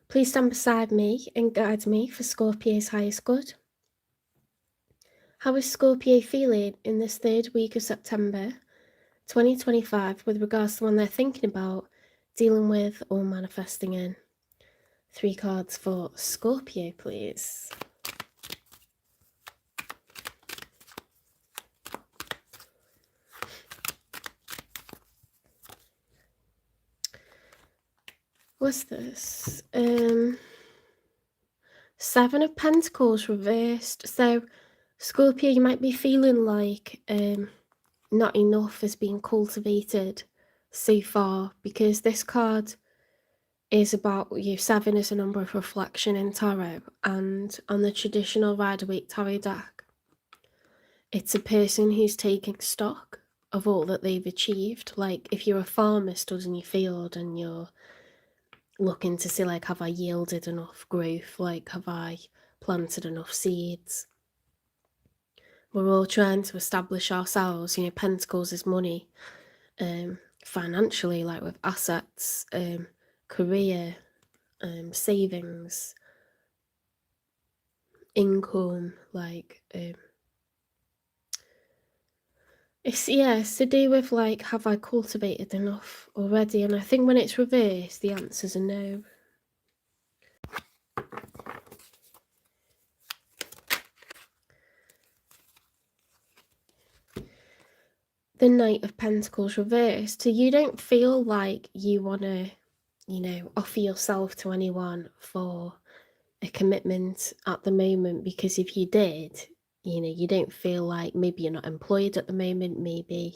Please stand beside me and guide me for Scorpio's highest good. How is Scorpio feeling in this third week of September 2025 with regards to one they're thinking about, dealing with, or manifesting in? 3 cards for Scorpio, please. What's this? 7 of Pentacles reversed. So, Scorpio, you might be feeling like not enough has been cultivated so far, because this card is about you. 7 is a number of reflection in tarot, and on the traditional Rider-Waite tarot deck, it's a person who's taking stock of all that they've achieved. Like if you're a farmer stood in your field and you're looking to see, like, have I yielded enough growth, like have I planted enough seeds? We're all trying to establish ourselves. Pentacles is money, financially, like with assets, career, savings, income, like it's to do with like, have I cultivated enough already? And I think when it's reversed, the answers are no. The Knight of Pentacles reversed. So you don't feel like you want to, offer yourself to anyone for a commitment at the moment, because if you did, you don't feel like, maybe you're not employed at the moment, maybe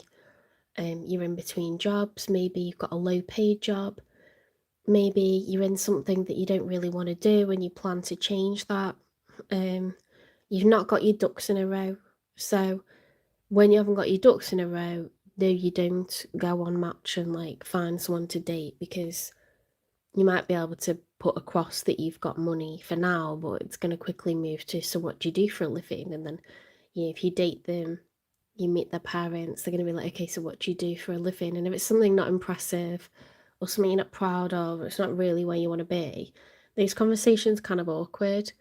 you're in between jobs, maybe you've got a low paid job, maybe you're in something that you don't really want to do and you plan to change that. You've not got your ducks in a row. So when you haven't got your ducks in a row, no, you don't go on Match and like find someone to date, because you might be able to put across that you've got money for now, but it's going to quickly move to, so what do you do for a living? And then if you date them, you meet their parents, they're going to be like, okay, so what do you do for a living? And if it's something not impressive or something you're not proud of, or it's not really where you want to be, these conversations kind of awkward.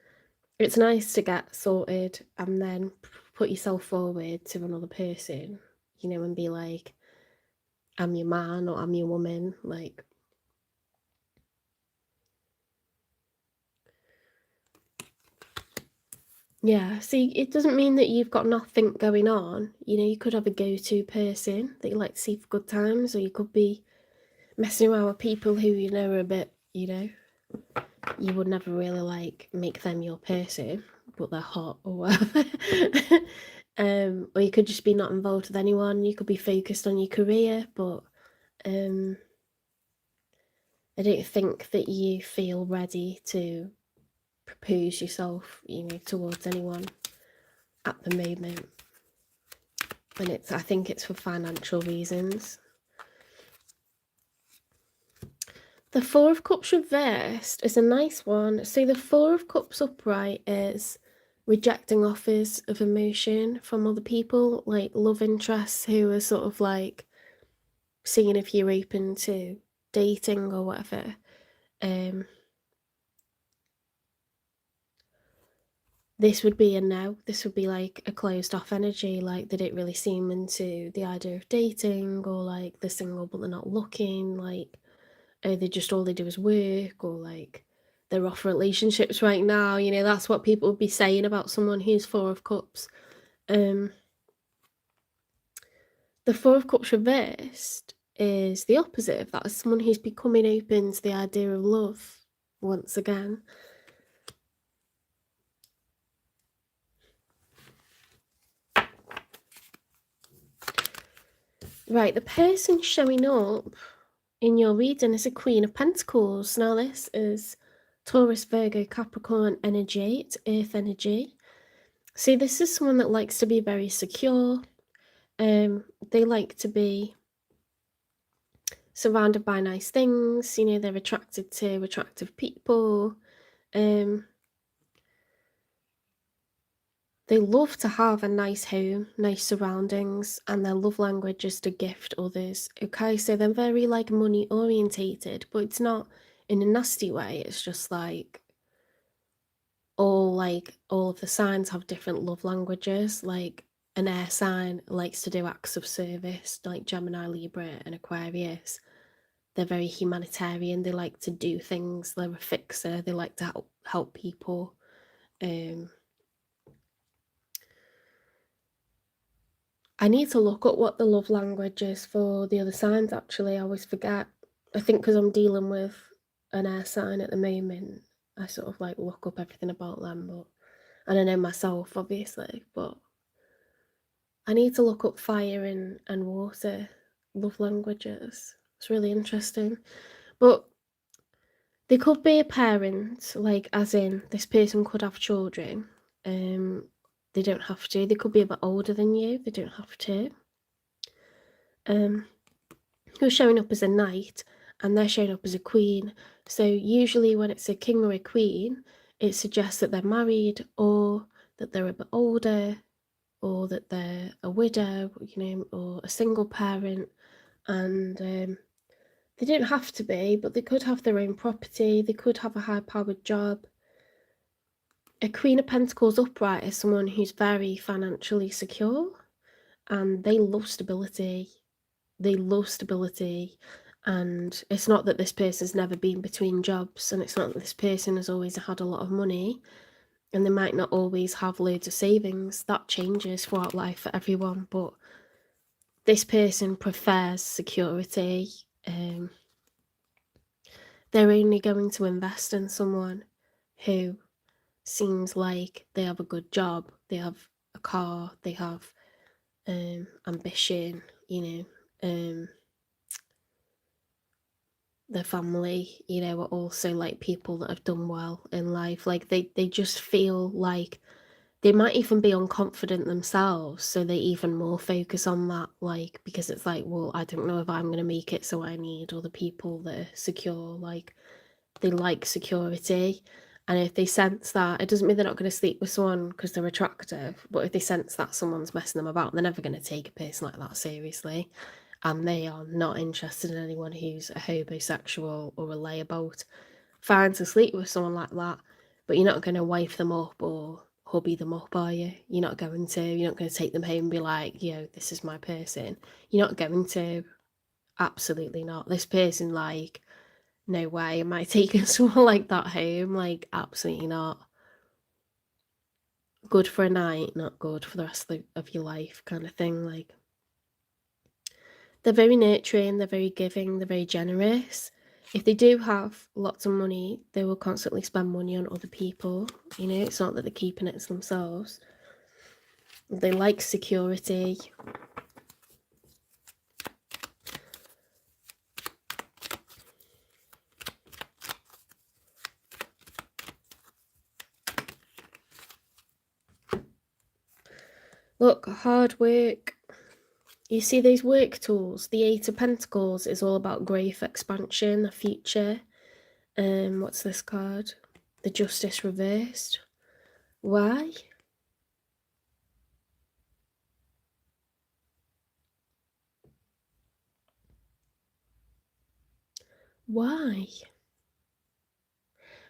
It's nice to get sorted and then put yourself forward to another person, and be like, I'm your man or I'm your woman, like. Yeah, see, it doesn't mean that you've got nothing going on. You could have a go-to person that you like to see for good times, or you could be messing around with people who are a bit, you would never really like make them your person, but they're hot or whatever. Or you could just be not involved with anyone. You could be focused on your career, but I don't think that you feel ready to propose yourself, towards anyone at the moment. And I think it's for financial reasons. The 4 of Cups reversed is a nice one. So the 4 of Cups upright is rejecting offers of emotion from other people, like love interests who are sort of like seeing if you're open to dating or whatever. This would be a no. This would be like a closed off energy, like they don't really seem into the idea of dating, or like they're single but they're not looking, like they just, all they do is work, or like they're off relationships right now. That's what people would be saying about someone who's 4 of Cups. The 4 of Cups reversed is the opposite of that. It's someone who's becoming open to the idea of love once again. Right, the person showing up in your reading is a Queen of Pentacles. Now this is Taurus, Virgo, Capricorn energy. It's earth energy. See, this is someone that likes to be very secure. They like to be surrounded by nice things. They're attracted to attractive people. They love to have a nice home, nice surroundings, and their love language is to gift others. Okay, so they're very like money orientated, but it's not in a nasty way. It's just all of the signs have different love languages. Like an air sign likes to do acts of service, like Gemini, Libra, and Aquarius. They're very humanitarian. They like to do things. They're a fixer. They like to help people. I need to look up what the love language is for the other signs, actually. I always forget. I think because I'm dealing with an air sign at the moment, I sort of like look up everything about them, and I know myself, obviously, but I need to look up fire and water love languages. It's really interesting. But they could be a parent, like as in this person could have children. They don't have to. They could be a bit older than you. They don't have to. Who's showing up as a knight, and they're showing up as a queen. So usually when it's a king or a queen, it suggests that they're married, or that they're a bit older, or that they're a widow, or a single parent. And they don't have to be, but they could have their own property. They could have a high-powered job. A Queen of Pentacles upright is someone who's very financially secure, and they love stability. They love stability. And it's not that this person's never been between jobs, and it's not that this person has always had a lot of money, and they might not always have loads of savings. That changes throughout life for everyone, but this person prefers security. They're only going to invest in someone who seems like they have a good job, they have a car, they have ambition, their family, are also like people that have done well in life. Like they just feel like they might even be unconfident themselves, so they even more focus on that, like, because it's like, well, I don't know if I'm going to make it, so I need other people that are secure. Like, they like security, and if they sense that, it doesn't mean they're not going to sleep with someone because they're attractive, but if they sense that someone's messing them about, they're never going to take a person like that seriously, and they are not interested in anyone who's a homosexual or a layabout. Fine to sleep with someone like that, but you're not going to wife them up or hubby them up, are you? You're not going to. You're not going to take them home and be like, this is my person. You're not going to. Absolutely not. This person, like, no way am I taking someone like that home. Like, absolutely not. Good for a night, not good for the rest of your life, kind of thing. Like, they're very nurturing, they're very giving, they're very generous. If they do have lots of money, they will constantly spend money on other people. It's not that they're keeping it to themselves. They like security. Look, hard work. You see these work tools? The Eight of Pentacles is all about growth, expansion, the future. What's this card? The Justice reversed. Why? Why?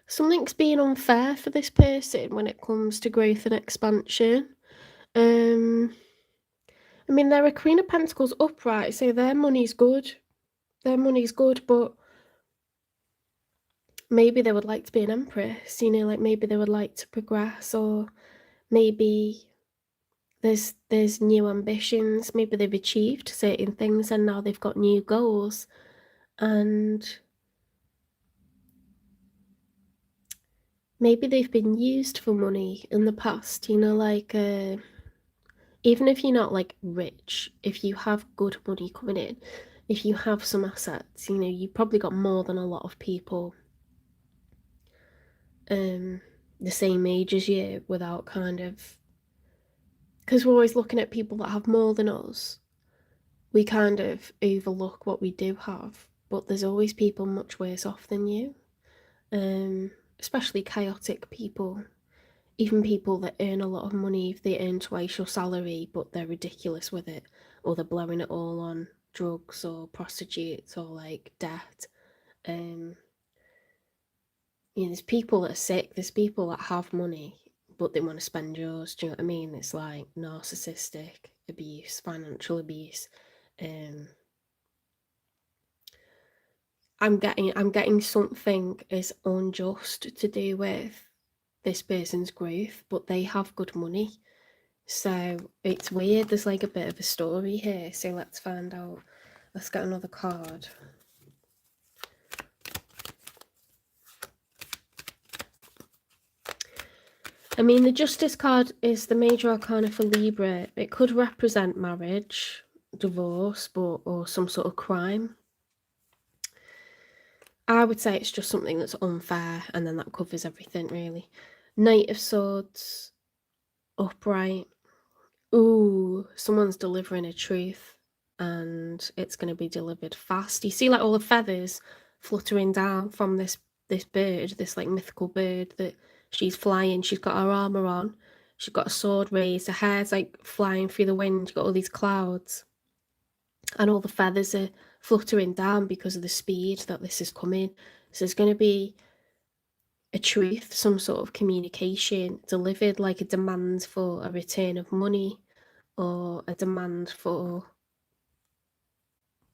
Something's being unfair for this person when it comes to growth and expansion. I mean, they're a Queen of Pentacles upright, so their money's good. Their money's good, but maybe they would like to be an empress, like maybe they would like to progress, or maybe there's new ambitions. Maybe they've achieved certain things and now they've got new goals. And maybe they've been used for money in the past, like even if you're not like rich, if you have good money coming in, if you have some assets, you've probably got more than a lot of people the same age as you, without kind of, because we're always looking at people that have more than us, we kind of overlook what we do have, but there's always people much worse off than you, especially chaotic people. Even people that earn a lot of money, if they earn twice your salary, but they're ridiculous with it, or they're blowing it all on drugs or prostitutes or like debt. You know, there's people that are sick, there's people that have money, but they want to spend yours. Do you know what I mean? It's like narcissistic abuse, financial abuse. I'm getting something is unjust to do with this person's growth, but they have good money. So it's weird. There's like a bit of a story here. So let's find out. Let's get another card. I mean, the Justice card is the major arcana for Libra. It could represent marriage, divorce, or some sort of crime. I would say it's just something that's unfair, and then that covers everything, really. Knight of Swords, upright. Ooh, someone's delivering a truth, and it's going to be delivered fast. You see, like, all the feathers fluttering down from this bird, this like mythical bird that she's flying. She's got her armor on. She's got a sword raised. Her hair's like flying through the wind. You've got all these clouds, and all the feathers are fluttering down because of the speed that this is coming. So there's going to be a truth, some sort of communication delivered, like a demand for a return of money, or a demand for,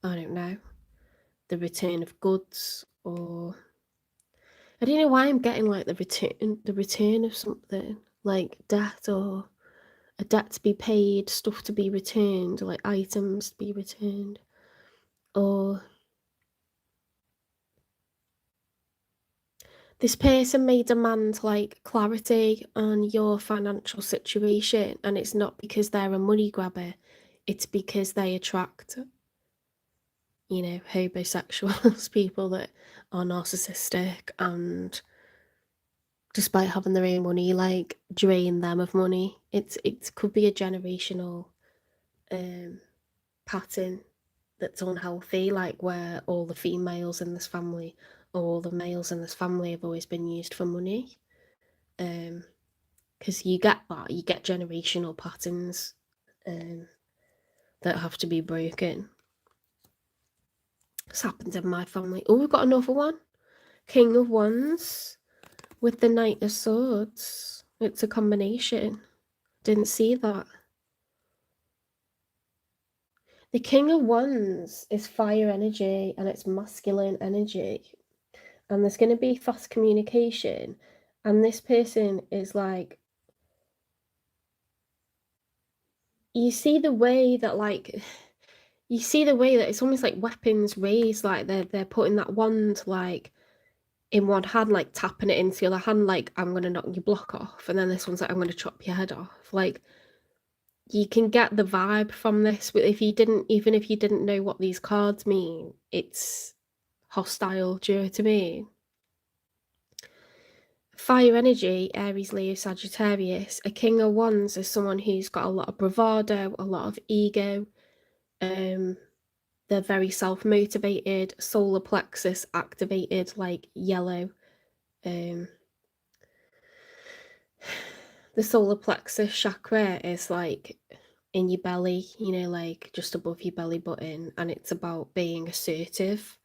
I don't know, the return of goods, or I don't know why I'm getting like the return of something, like debt, or a debt to be paid, stuff to be returned, like items to be returned, or this person may demand like clarity on your financial situation, and it's not because they're a money grabber, it's because they attract, you know, homosexuals, people that are narcissistic and, despite having their own money, like drain them of money. It could be a generational pattern that's unhealthy, like where all the females in this family or all the males in this family have always been used for money. Because you get generational patterns that have to be broken. This happened in my family. Oh, we've got another one. King of Wands with the Knight of Swords. It's a combination. Didn't see that. The King of Wands is fire energy, and it's masculine energy. And there's going to be fast communication. And this person is like, you see the way that it's almost like weapons raised, like they're putting that wand like in one hand, like tapping it into the other hand, like, I'm gonna knock your block off, and then this one's like, I'm gonna chop your head off. Like, you can get the vibe from this, but even if you didn't know what these cards mean, it's hostile. Do you know what I mean? Fire energy, Aries, Leo, Sagittarius. A King of Wands is someone who's got a lot of bravado, a lot of ego. They're very self-motivated, solar plexus activated, like yellow. The solar plexus chakra is like in your belly, you know, like just above your belly button, and it's about being assertive,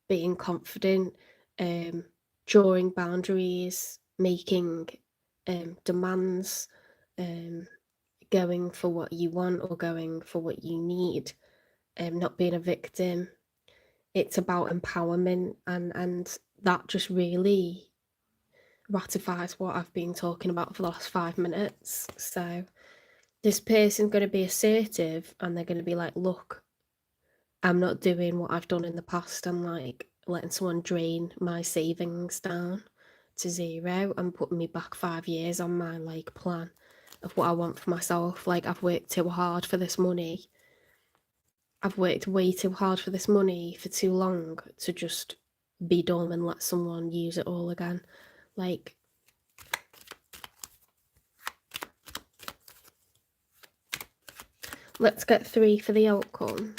being confident, drawing boundaries, making demands, going for what you want or going for what you need, not being a victim. It's about empowerment, and that just really ratifies what I've been talking about for the last 5 minutes. So this person's going to be assertive, and they're going to be like, look, I'm not doing what I've done in the past. I'm like letting someone drain my savings down to zero and putting me back 5 years on my like plan of what I want for myself. Like, I've worked too hard for this money. I've worked way too hard for this money for too long to just be dumb and let someone use it all again. Like, let's get 3 for the outcome.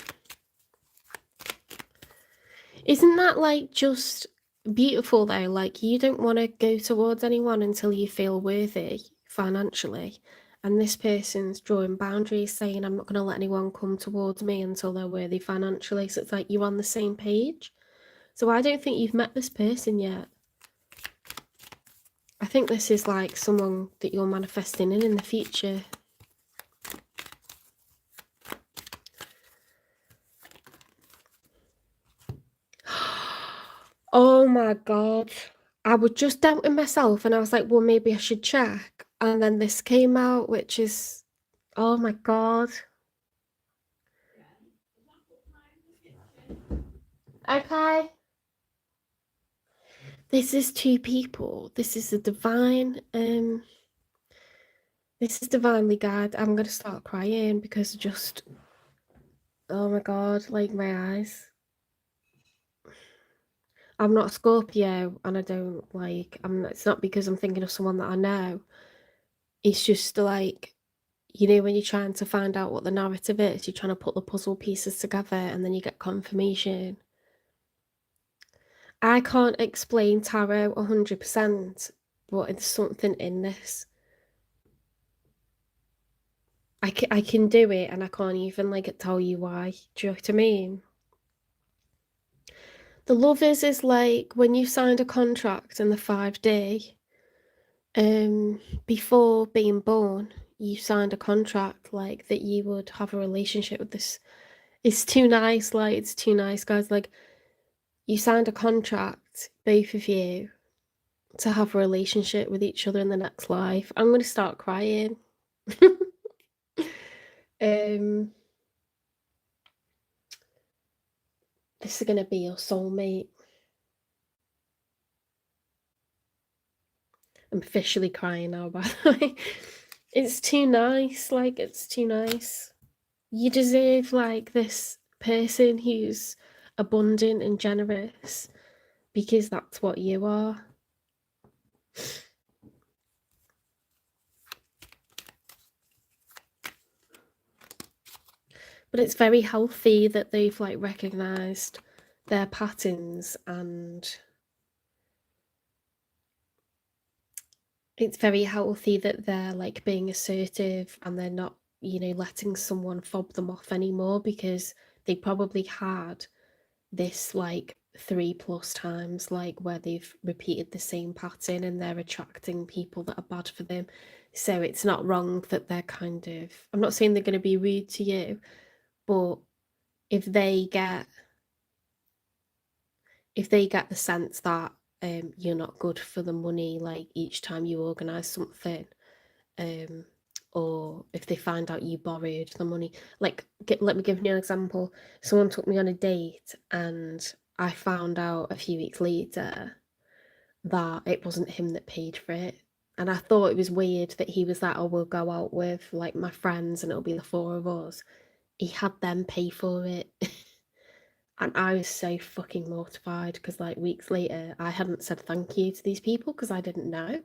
Isn't that like just beautiful though? Like, you don't want to go towards anyone until you feel worthy financially. And this person's drawing boundaries, saying, I'm not going to let anyone come towards me until they're worthy financially. So it's like you're on the same page. So I don't think you've met this person yet. think this is like someone that you're manifesting in the future. Oh my God. I was just doubting myself and I was like, well, maybe I should check. And then this came out, which is, oh my God. Okay. This is two people. This is a divine, this is divinely guided. I'm going to start crying because just, oh my God, like my eyes. I'm not a Scorpio and I don't like, it's not because I'm thinking of someone that I know. It's just like, you know, when you're trying to find out what the narrative is, you're trying to put the puzzle pieces together and then you get confirmation. I can't explain tarot 100%, but there's something in this. I can do it and I can't even like tell you why. Do you know what I mean? The Lovers is like when you signed a contract in the 5D, before being born, you signed a contract like that you would have a relationship with this. It's too nice, like it's too nice, guys. Like you signed a contract, both of you, to have a relationship with each other in the next life. I'm gonna start crying. This is gonna be your soulmate. I'm officially crying now, by the way. It's too nice, like it's too nice. You deserve like this person who's abundant and generous because that's what you are. But it's very healthy that they've like recognized their patterns, and it's very healthy that they're like being assertive and they're not, you know, letting someone fob them off anymore, because they probably had this like 3+ times, like where they've repeated the same pattern and they're attracting people that are bad for them. So it's not wrong that they're kind of, I'm not saying they're going to be rude to you, but if they get the sense that you're not good for the money, like each time you organize something, or if they find out you borrowed the money, like let me give you an example. Someone took me on a date and I found out a few weeks later that it wasn't him that paid for it. And I thought it was weird that he was like, oh, we'll go out with like my friends and it'll be the four of us. He had them pay for it. And I was so fucking mortified because like weeks later I hadn't said thank you to these people because I didn't know.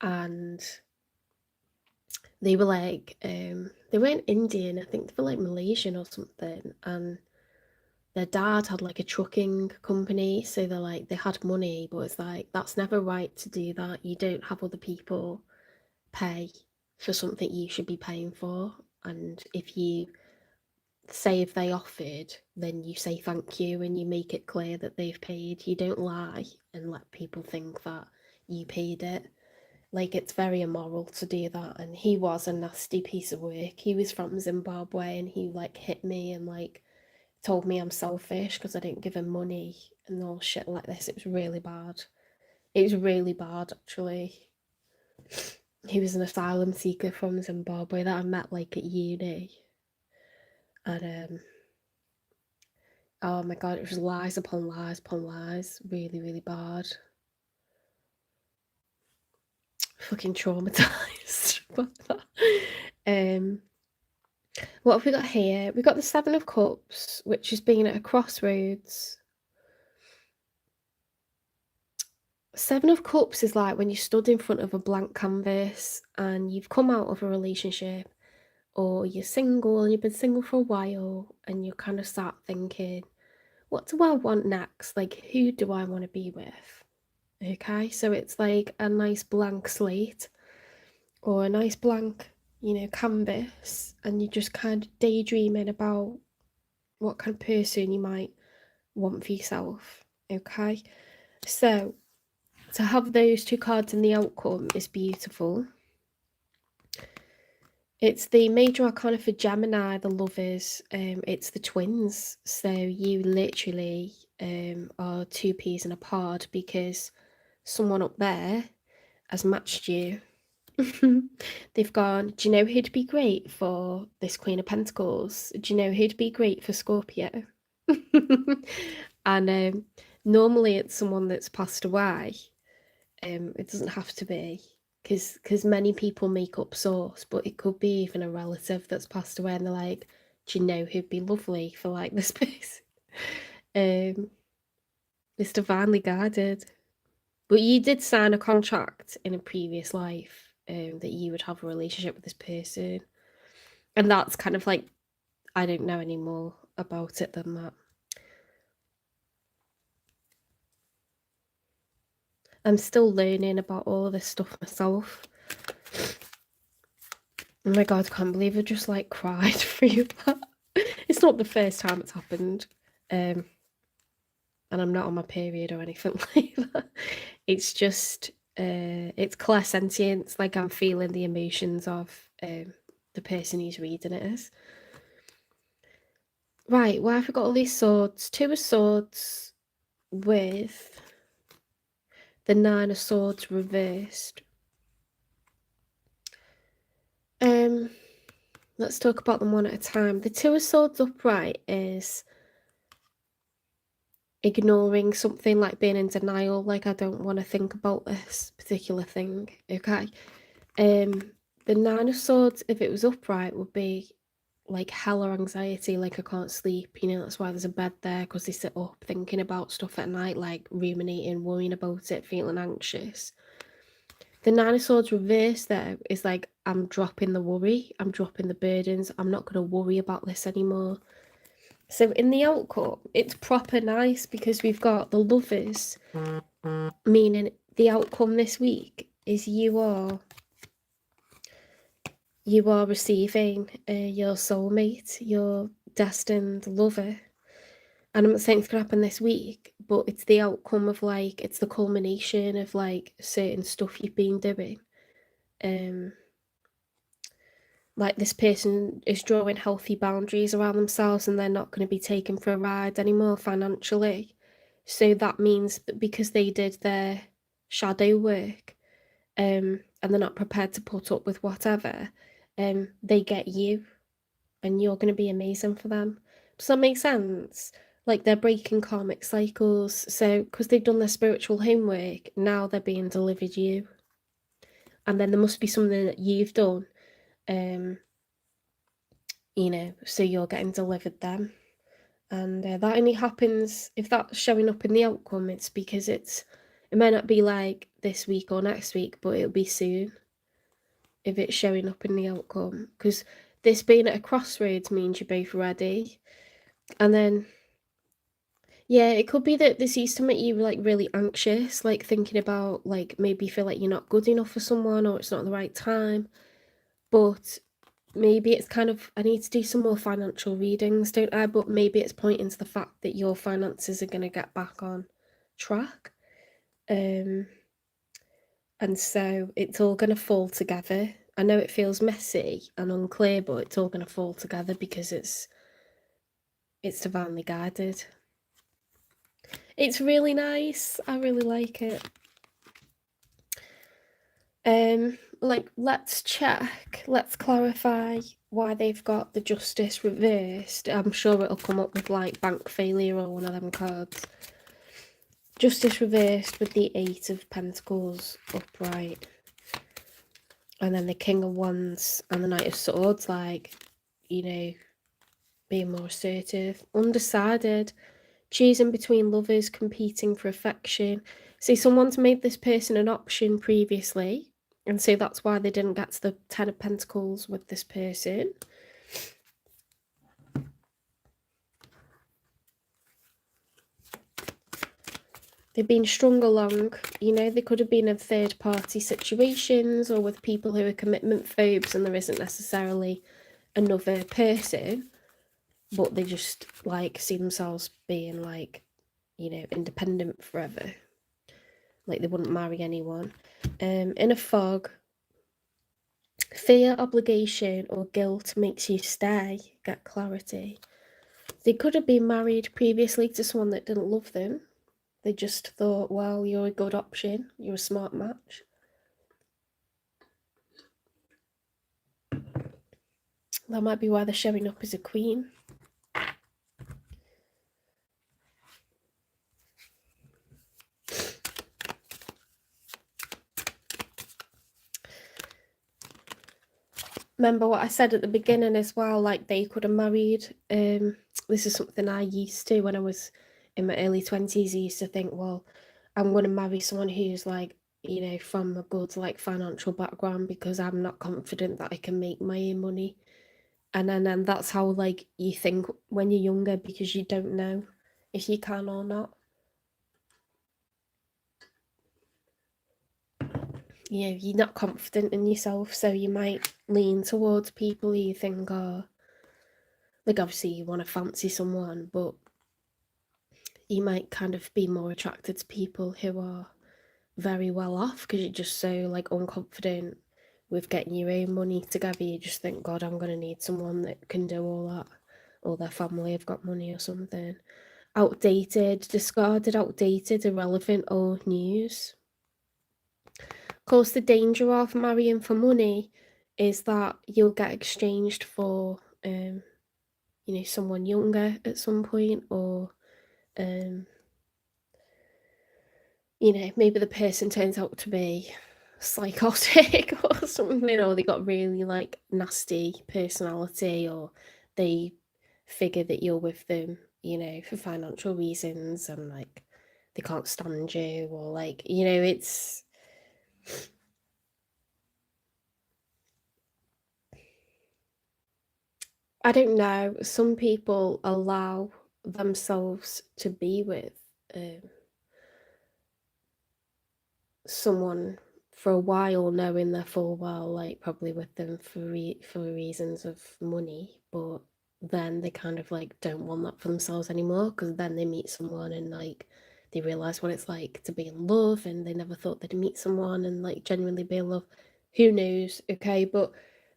And they were like, they weren't Indian, I think they were like Malaysian or something. And their dad had like a trucking company, so they're like, they had money, but it's like, that's never right to do that. You don't have other people pay for something you should be paying for. And if you say if they offered, then you say thank you and you make it clear that they've paid. You don't lie and let people think that you paid it. Like, it's very immoral to do that. And he was a nasty piece of work. He was from Zimbabwe and he like hit me and like told me I'm selfish because I didn't give him money and all shit like this. It was really bad. It was really bad, actually. He was an asylum seeker from Zimbabwe that I met like at uni. And oh my God, it was lies upon lies upon lies. Really, really bad. Fucking traumatized by that. What have we got here? We've got the Seven of Cups, which is being at a crossroads. Seven of Cups is like when you stood in front of a blank canvas and you've come out of a relationship, or you're single and you've been single for a while and you kind of start thinking, what do I want next? Like, who do I want to be with? Okay, so it's like a nice blank slate or a nice blank, you know, canvas, and you're just kind of daydreaming about what kind of person you might want for yourself. Okay, so to have those two cards in the outcome is beautiful. It's the major arcana for Gemini, the Lovers. It's the twins. So you literally are two peas in a pod, because someone up there has matched you. They've gone, do you know who'd be great for this Queen of Pentacles? Do you know who'd be great for Scorpio? And normally it's someone that's passed away. It doesn't have to be, because many people make up source, but it could be even a relative that's passed away, and they're like, do you know who'd be lovely for like this person? It's divinely guided. But you did sign a contract in a previous life that you would have a relationship with this person. And that's kind of like, I don't know any more about it than that. I'm still learning about all of this stuff myself. Oh my god, I can't believe I just like cried through that. It's not the first time it's happened. And I'm not on my period or anything like that. It's just, it's clairsentience, like I'm feeling the emotions of the person who's reading it as. Right, why have we got all these swords? Two of Swords with the Nine of Swords reversed. Let's talk about them one at a time. The Two of Swords upright is ignoring something, like being in denial, like I don't want to think about this particular thing, okay? The Nine of Swords, if it was upright, would be like hella anxiety, like I can't sleep, you know, that's why there's a bed there, because they sit up thinking about stuff at night, like ruminating, worrying about it, feeling anxious. The Nine of Swords reverse there is like, I'm dropping the worry, I'm dropping the burdens, I'm not going to worry about this anymore. So in the outcome, it's proper nice, because we've got the Lovers, meaning the outcome this week is you are receiving your soulmate, your destined lover. And I'm not saying it's going to happen this week, but it's the outcome of, like, it's the culmination of, like, certain stuff you've been doing. Like, this person is drawing healthy boundaries around themselves, and they're not going to be taken for a ride anymore financially. So that means that because they did their shadow work, and they're not prepared to put up with whatever, they get you, and you're going to be amazing for them. Does that make sense? Like, they're breaking karmic cycles. So because they've done their spiritual homework, now they're being delivered you. And then there must be something that you've done, you know, so you're getting delivered them. And that only happens if that's showing up in the outcome. It's because it may not be like this week or next week, but it'll be soon if it's showing up in the outcome. Because this being at a crossroads means you're both ready. And then, yeah, it could be that this used to make you like really anxious, like thinking about, like, maybe you feel like you're not good enough for someone, or it's not the right time. But maybe it's kind of, I need to do some more financial readings, don't I? But maybe it's pointing to the fact that your finances are going to get back on track. And so it's all going to fall together. I know it feels messy and unclear, but it's all going to fall together because it's divinely guided. It's really nice. I really like it. Like, let's check, let's clarify why they've got the Justice reversed. I'm sure it'll come up with like bank failure or one of them cards. Justice reversed with the Eight of Pentacles upright. And then the King of Wands and the Knight of Swords, like, you know, being more assertive. Undecided, choosing between lovers, competing for affection. See, someone's made this person an option previously, and so that's why they didn't get to the Ten of Pentacles with this person. They've been strung along, you know, they could have been in third-party situations or with people who are commitment phobes, and there isn't necessarily another person, but they just, like, see themselves being, like, you know, independent forever. like they wouldn't marry anyone. In a fog, fear, obligation, or guilt makes you stay, get clarity. They could have been married previously to someone that didn't love them. They just thought, well, you're a good option, you're a smart match. That might be why they're showing up as a queen. Remember what I said at the beginning as well, like they could have married. This is something I used to when I was in my early 20s. I used to think, well, I'm going to marry someone who's like, you know, from a good like financial background because I'm not confident that I can make my own money. And then that's how like you think when you're younger because you don't know if you can or not. You know, you're not confident in yourself, so you might lean towards people who you think are, like obviously you want to fancy someone, but you might kind of be more attracted to people who are very well off because you're just so like unconfident with getting your own money together. You just think, God, I'm going to need someone that can do all that, or their family have got money or something. Outdated, discarded, outdated, irrelevant, old news. Of course, the danger of marrying for money is that you'll get exchanged for, you know, someone younger at some point, or, you know, maybe the person turns out to be psychotic or something, or they got really like nasty personality, or they figure that you're with them, you know, for financial reasons and like they can't stand you, or like, you know, it's. I don't know. Some people allow themselves to be with um, someone for a while, knowing they're full well, like probably with them for reasons of money, but then they kind of like don't want that for themselves anymore because then they meet someone and like they realize what it's like to be in love, and they never thought they'd meet someone and like genuinely be in love. Who knows? Okay, but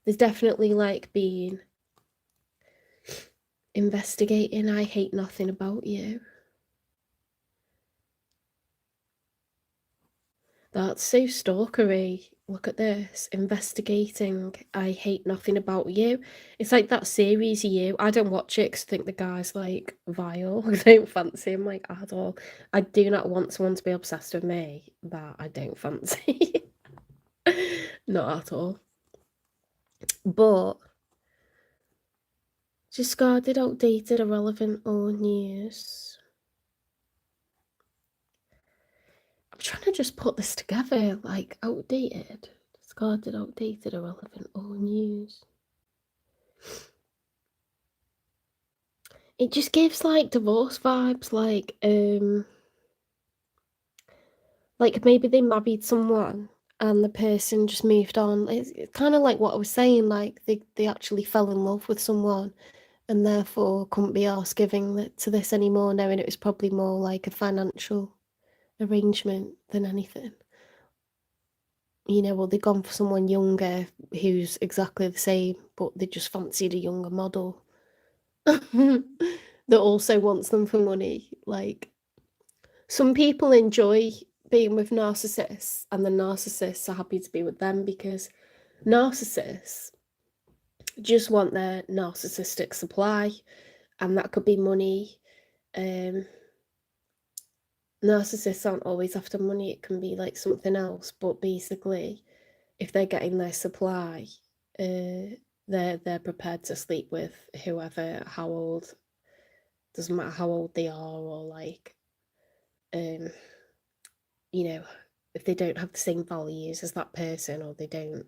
there's definitely like being investigating. I hate nothing about you. That's so stalkery. Look at this. Investigating. I hate nothing about you. It's like that series You. I don't watch it because I think the guy's like vile. I don't fancy him like at all. I do not want someone to be obsessed with me that I don't fancy. Not at all. But discarded, outdated, irrelevant, or news. I'm trying to just put this together, like outdated, discarded, outdated, irrelevant, or news. It just gives like divorce vibes, like maybe they married someone and the person just moved on. It's kind of like what I was saying, like they actually fell in love with someone and therefore couldn't be asked giving to this anymore, knowing it was probably more like a financial arrangement than anything. You know, well, they've gone for someone younger who's exactly the same, but they just fancied a younger model that also wants them for money. Like, some people enjoy being with narcissists, and the narcissists are happy to be with them because narcissists just want their narcissistic supply, and that could be money. Narcissists aren't always after money, it can be like something else, but basically, if they're getting their supply, they're prepared to sleep with whoever, how old, doesn't matter how old they are, or like, you know, if they don't have the same values as that person, or they don't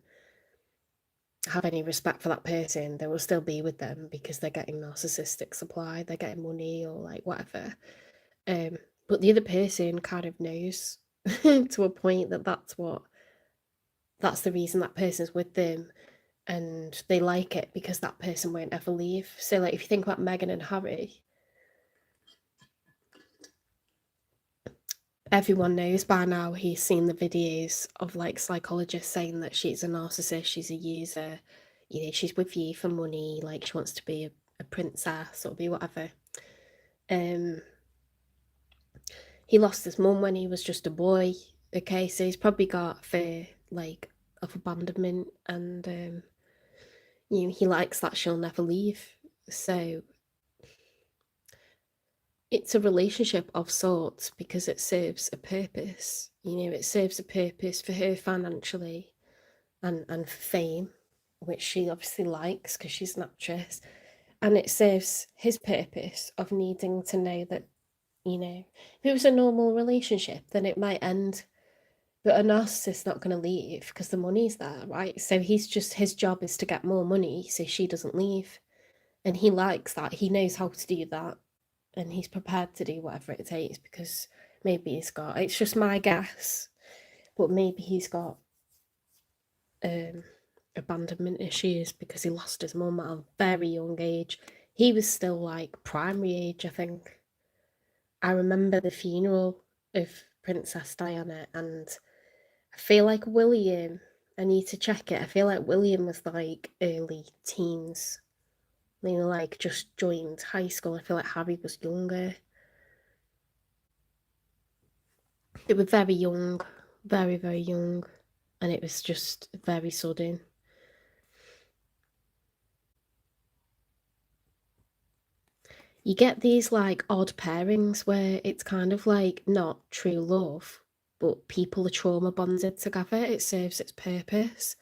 have any respect for that person, they will still be with them because they're getting narcissistic supply, they're getting money or like whatever. But the other person kind of knows to a point that that's the reason that person's with them, and they like it because that person won't ever leave. So like if you think about Meghan and Harry, everyone knows by now, he's seen the videos of like psychologists saying that she's a narcissist, she's a user, you know, she's with you for money, like she wants to be a princess or be whatever. Um, he lost his mum when he was just a boy. Okay, so he's probably got fear like of abandonment, and you know, he likes that she'll never leave. So it's a relationship of sorts because it serves a purpose. You know, it serves a purpose for her financially and for fame, which she obviously likes because she's an actress. And it serves his purpose of needing to know that, you know, if it was a normal relationship, then it might end. But a narcissist's not going to leave because the money's there, right? So he's just, his job is to get more money so she doesn't leave. And he likes that. He knows how to do that. And he's prepared to do whatever it takes because maybe he's got, it's just my guess, but maybe he's got abandonment issues because he lost his mum at a very young age. He was still like primary age, I think. I remember the funeral of Princess Diana, and I feel like William, I need to check it. I feel like William was like early teens, you know, like just joined high school. I feel like Harry was younger. They were very young, very, very young, and it was just very sudden. You get these like odd pairings where it's kind of like not true love, but people are trauma bonded together. It serves its purpose.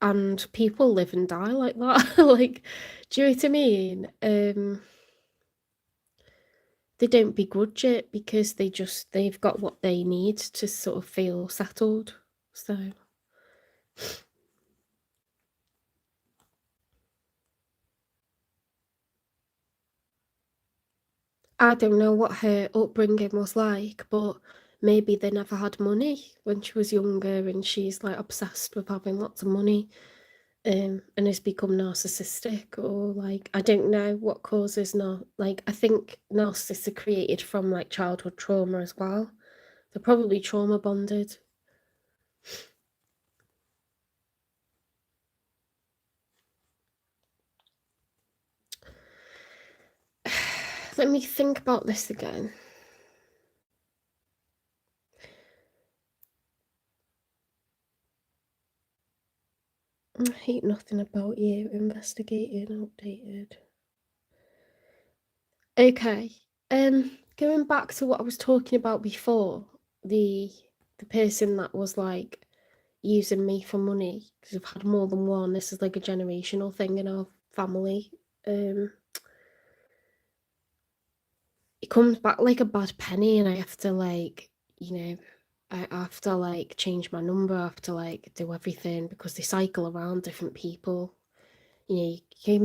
And people live and die like that. Like, do you know what I mean? They don't begrudge it because they've got what they need to sort of feel settled. So I don't know what her upbringing was like, but maybe they never had money when she was younger and she's like obsessed with having lots of money, and has become narcissistic, or like I don't know what causes not like I think narcissists are created from like childhood trauma as well. They're probably trauma bonded. Let me think about this again. I hate nothing about you. Investigated, updated. Okay. Going back to what I was talking about before, the the person that was like using me for money because I've had more than one. This is like a generational thing in our family. Um, it comes back like a bad penny, and I have to like, you know, I have to like change my number. I have to like do everything because they cycle around different people. You know,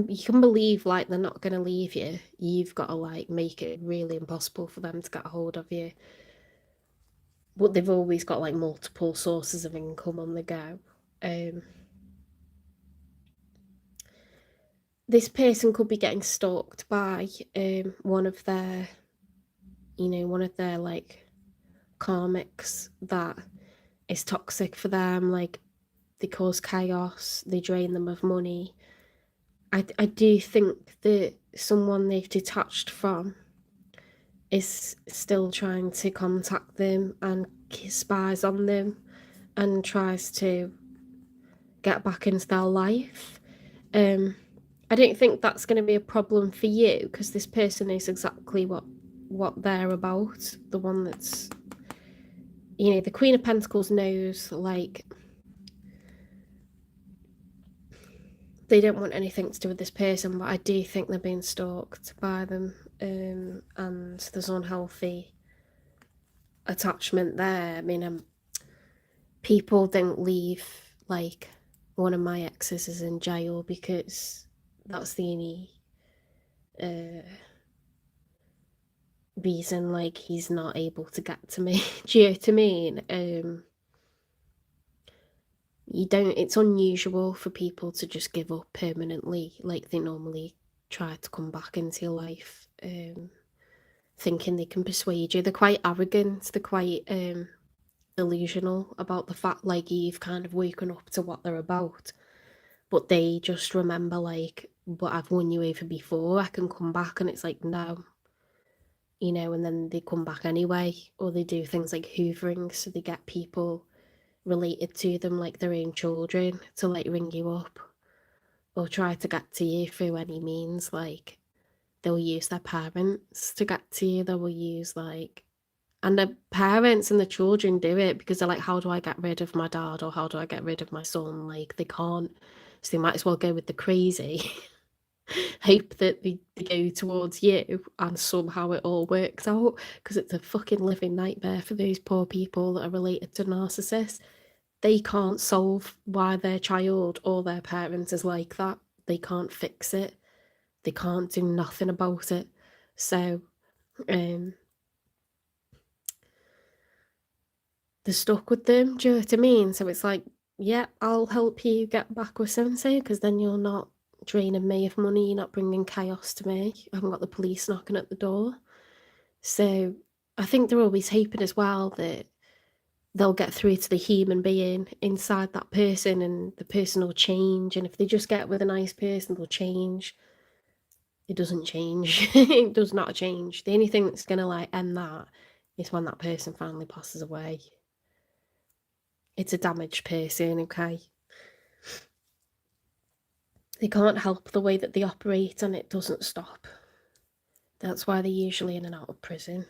you can believe like they're not going to leave you. You've got to like make it really impossible for them to get a hold of you. But they've always got like multiple sources of income on the go. Um, this person could be getting stalked by one of their, you know, one of their like karmics that is toxic for them. Like they cause chaos, they drain them of money. I do think that someone they've detached from is still trying to contact them and spies on them and tries to get back into their life. Um, I don't think that's going to be a problem for you because this person is exactly what they're about. The one that's, you know, the Queen of Pentacles knows like they don't want anything to do with this person, but I do think they're being stalked by them, and there's unhealthy attachment there. I mean, people don't leave. Like one of my exes is in jail because that's the only uh, reason like he's not able to get to me. Do you know what I mean? You don't. It's unusual for people to just give up permanently, like they normally try to come back into your life. thinking they can persuade you. They're quite arrogant, they're quite delusional about the fact like you've kind of woken up to what they're about. But they just remember like, but I've won you over before, I can come back. And it's like, no, and then they come back anyway. Or they do things like hoovering, so they get people related to them like their own children to like ring you up or try to get to you through any means. Like they'll use their parents to get to you. They will use like, and the parents and the children do it because they're like, how do I get rid of my dad or how do I get rid of my son? Like they can't, so they might as well go with the crazy. Hope that they go towards you and somehow it all works out, because it's a fucking living nightmare for those poor people that are related to narcissists. They can't solve why their child or their parent is like that. They can't fix it. They can't do nothing about it. So they're stuck with them. Do you know what I mean? So it's like, yeah, I'll help you get back with so-and-so, because then you're not draining me of money, you're not bringing chaos to me, I haven't got the police knocking at the door. So I think they're always hoping as well that they'll get through to the human being inside that person and the person will change. And if they just get with a nice person, they'll change. It doesn't change. It does not change. The only thing that's going to like end that is when that person finally passes away. It's a damaged person, okay? They can't help the way that they operate and it doesn't stop. That's why they're usually in and out of prison.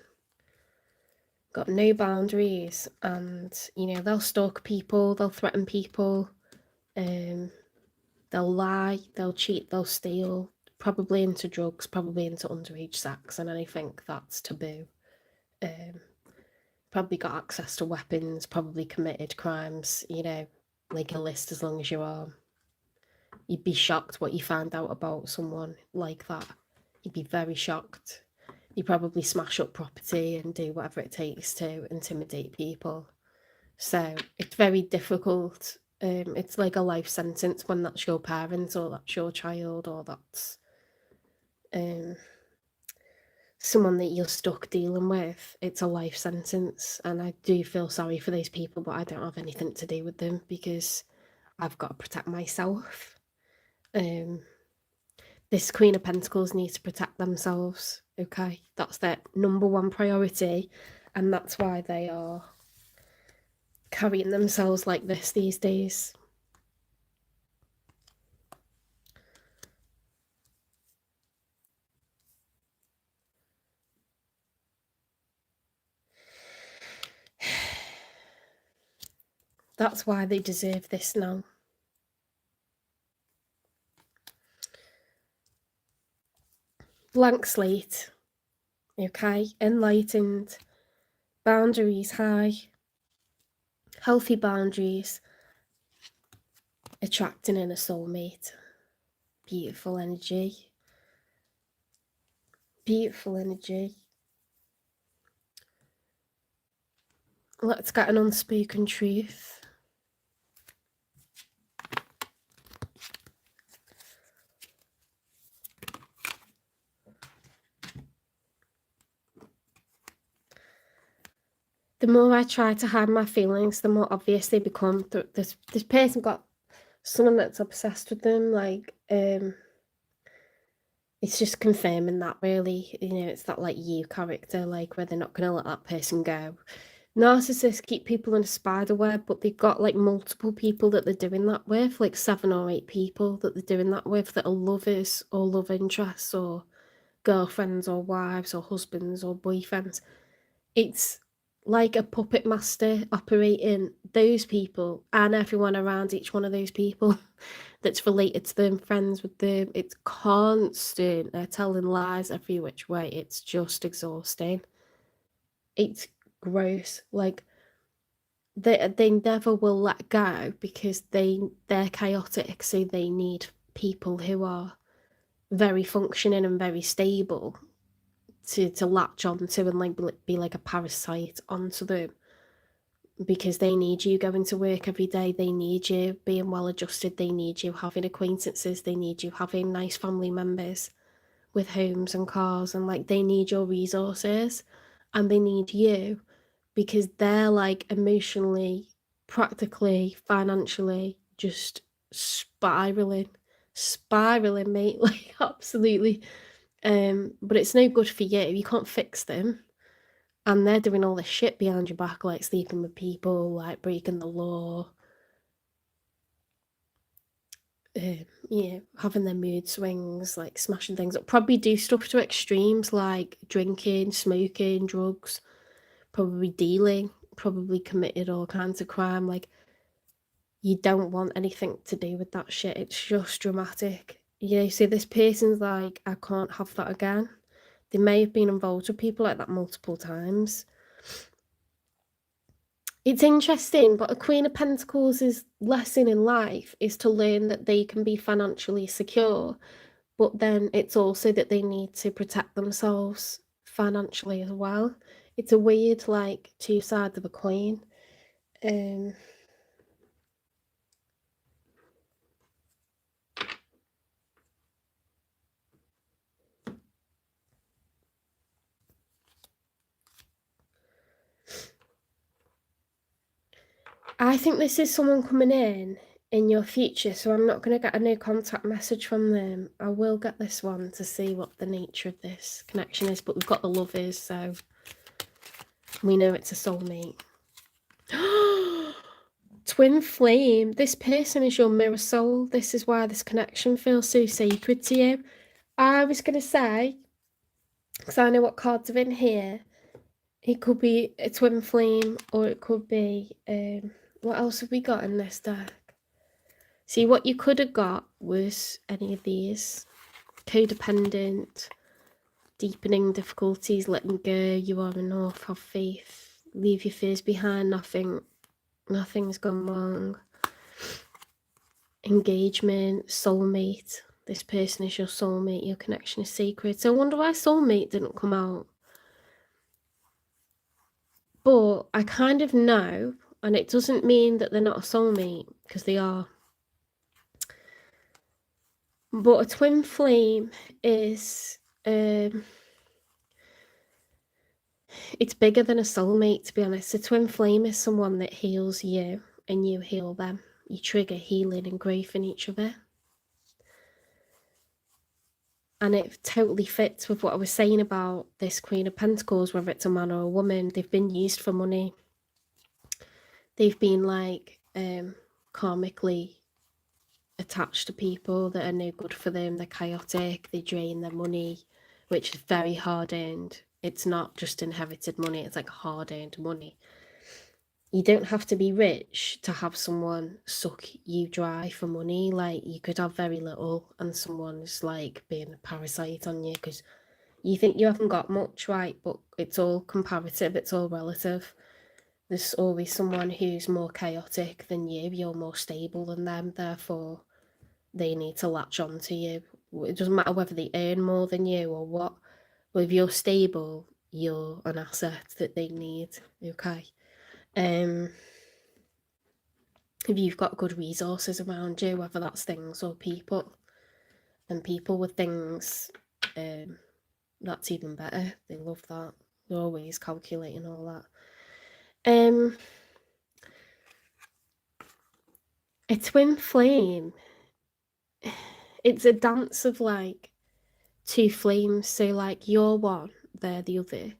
Got no boundaries, and they'll stalk people, they'll threaten people, they'll lie, they'll cheat, they'll steal, probably into drugs, probably into underage sex and anything that's taboo. Probably got access to weapons, probably committed crimes, like a list as long as your arm. You'd be shocked what you find out about someone like that. You'd be very shocked. You probably smash up property and do whatever it takes to intimidate people. So it's very difficult. It's like a life sentence when that's your parent or that's your child or that's someone that you're stuck dealing with. It's a life sentence, and I do feel sorry for those people, but I don't have anything to do with them because I've got to protect myself. This Queen of Pentacles needs to protect themselves, okay? That's their number one priority, and that's why they are carrying themselves like this these days. That's why they deserve this now. Blank slate, okay? Enlightened, boundaries high, healthy boundaries, attracting in a soulmate. Beautiful energy. Beautiful energy. Let's get an unspoken truth. The more I try to hide my feelings, the more obvious they become. This person got someone that's obsessed with them, like, it's just confirming that really, it's that like you character, like where they're not going to let that person go. Narcissists keep people in a spider web, but they've got like multiple people that they're doing that with, like 7 or 8 people that they're doing that with that are lovers or love interests or girlfriends or wives or husbands or boyfriends. It's like a puppet master operating those people and everyone around each one of those people that's related to them, friends with them. It's constant. They're telling lies every which way. It's just exhausting. It's gross. Like they never will let go because they're chaotic, so they need people who are very functioning and very stable to latch onto and like be like a parasite onto them, because they need you going to work every day, they need you being well adjusted, they need you having acquaintances, they need you having nice family members. with homes and cars, and like they need your resources and they need you because they're like emotionally, practically, financially just spiraling, mate, like absolutely. But it's no good for you. You can't fix them. And they're doing all this shit behind your back, like sleeping with people, like breaking the law, having their mood swings, like smashing things up. Probably do stuff to extremes like drinking, smoking, drugs, probably dealing, probably committed all kinds of crime. Like, you don't want anything to do with that shit. It's just dramatic. So this person's like, I can't have that again. They may have been involved with people like that multiple times. It's interesting, but a Queen of Pentacles' lesson in life is to learn that they can be financially secure, but then it's also that they need to protect themselves financially as well. It's a weird, like, two sides of a coin. I think this is someone coming in your future, so I'm not going to get a no contact message from them. I will get this one to see what the nature of this connection is, but we've got the lovers, so we know it's a soulmate. Twin flame. This person is your mirror soul. This is why this connection feels so sacred to you. I was going to say, because I know what cards are in here, it could be a twin flame, or it could be, what else have we got in this deck? See, what you could have got was any of these. Codependent, deepening difficulties, letting go, you are enough, have faith, leave your fears behind, nothing's gone wrong. Engagement, soulmate. This person is your soulmate, your connection is sacred. So I wonder why soulmate didn't come out. But I kind of know, and it doesn't mean that they're not a soulmate, because they are. But a twin flame is, it's bigger than a soulmate, to be honest. A twin flame is someone that heals you and you heal them. You trigger healing and growth in each other. And it totally fits with what I was saying about this Queen of Pentacles, whether it's a man or a woman. They've been used for money. They've been like karmically attached to people that are no good for them. They're chaotic. They drain their money, which is very hard earned. It's not just inherited money. It's like hard earned money. You don't have to be rich to have someone suck you dry for money. Like, you could have very little and someone's like being a parasite on you because you think you haven't got much, right? But it's all comparative, it's all relative. There's always someone who's more chaotic than you. You're more stable than them, therefore they need to latch on to you. It doesn't matter whether they earn more than you or what, but if you're stable, you're an asset that they need. Okay. If you've got good resources around you, whether that's things or people, and people with things, that's even better. They love that. They're always calculating all that. A twin flame, it's a dance of like two flames. So like you're one, they're the other.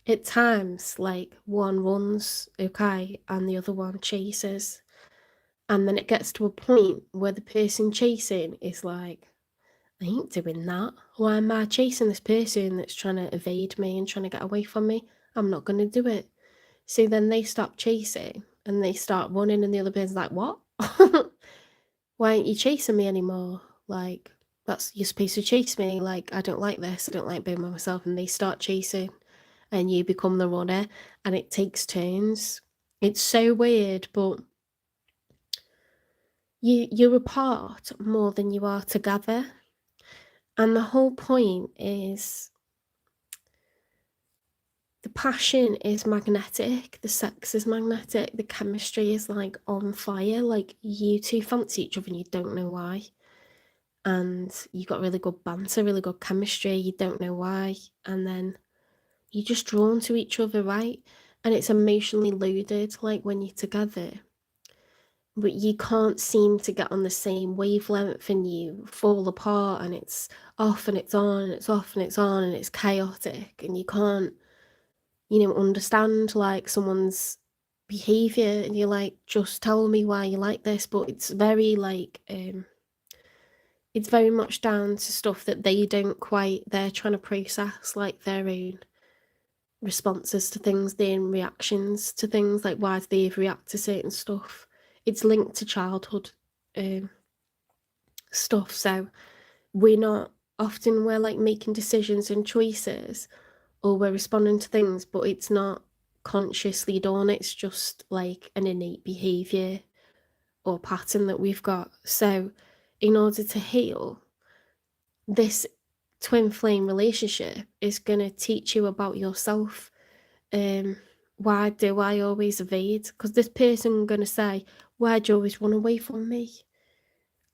At times, like one runs, okay, and the other one chases. And then it gets to a point where the person chasing is like, I ain't doing that. Why am I chasing this person that's trying to evade me and trying to get away from me? I'm not going to do it. So then they stop chasing and they start running, and the other person's like, what? Why aren't you chasing me anymore? Like, you're supposed to chase me. Like, I don't like this. I don't like being by myself. And they start chasing and you become the runner, and it takes turns. It's so weird, but you're apart more than you are together. And the whole point is the passion is magnetic, the sex is magnetic, the chemistry is like on fire. Like, you two fancy each other and you don't know why. and you got really good banter, really good chemistry, you don't know why, and then you're just drawn to each other, right? And it's emotionally loaded, like when you're together, but you can't seem to get on the same wavelength and you fall apart and it's off and it's on and it's off and it's on and it's chaotic and you can't, understand like someone's behavior and you're like, just tell me why you like this. But it's very like, it's very much down to stuff that they're trying to process, like their own responses to things, their own reactions to things, like why do they react to certain stuff. It's linked to childhood um, stuff. So we're like making decisions and choices, or we're responding to things, but it's not consciously done. It's just like an innate behavior or pattern that we've got. So in order to heal, this twin flame relationship is going to teach you about yourself. Why do I always evade? Because this person going to say, why do you always run away from me?